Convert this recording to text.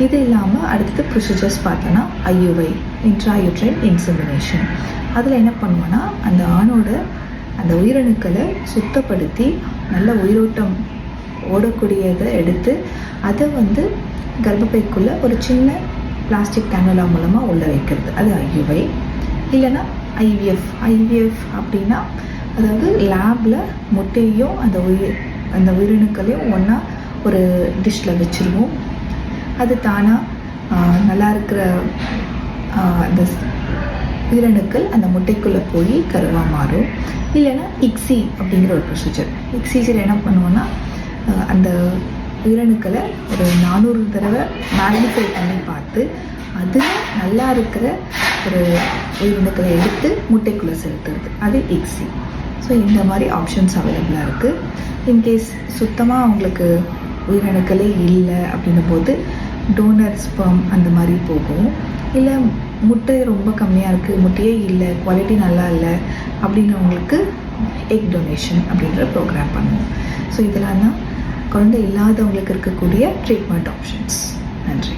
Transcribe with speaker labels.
Speaker 1: இது இல்லாமல் அடுத்தது ப்ரொசீஜர்ஸ் பார்த்தோன்னா IUI, இன்ட்ராயூட்ரைன் இன்செமினேஷன். அதில் என்ன பண்ணுவோன்னா அந்த ஆணோட அந்த உயிரணுக்களை சுத்தப்படுத்தி நல்ல உயிரோட்டம் ஓடக்கூடியதை எடுத்து அதை கர்ப்பப்பைக்குள்ளே ஒரு சின்ன பிளாஸ்டிக் கேனுலா மூலமாக உள்ள வைக்கிறது, அது IUI. இல்லைன்னா IVF அப்படின்னா அதாவது லேபில் முட்டையும் அந்த உயிரணுக்களையும் ஒன்றா ஒரு டிஷ்ஷில் வச்சுருவோம். அது தானாக நல்லா இருக்கிற அந்த உயிரணுக்கள் அந்த முட்டைக்குள்ளே போய் கருவாக மாறும். இல்லைன்னா ICSI அப்படிங்கிற ஒரு ப்ரொசீஜர். ICSIயில் என்ன பண்ணுவோன்னா அந்த உயிரணுக்களை ஒரு 400 தடவை மேக்னிஃபை பண்ணி பார்த்து அதில் நல்லா இருக்கிற ஒரு உயிரணுக்களை எடுத்து முட்டைக்குள்ளே செலுத்துறது, அது ICSI. ஸோ இந்த மாதிரி ஆப்ஷன்ஸ் அவைலபிளாக இருக்குது. இன்கேஸ் சுத்தமாக அவங்களுக்கு உயிரணுக்களே இல்லை அப்படின்னும் போது டோனர் ஸ்பெர்ம் அந்த மாதிரி போகும். இல்லை முட்டை ரொம்ப கம்மியாக இருக்குது, முட்டையே இல்லை, குவாலிட்டி நல்லா இல்லை அப்படின்னவங்களுக்கு எக் டொனேஷன் அப்படின்ற ப்ரோக்ராம் பண்ணுவோம். ஸோ இதெல்லாம் தான் குழந்தை இல்லாதவங்களுக்கு இருக்கக்கூடிய ட்ரீட்மெண்ட் ஆப்ஷன்ஸ். நன்றி.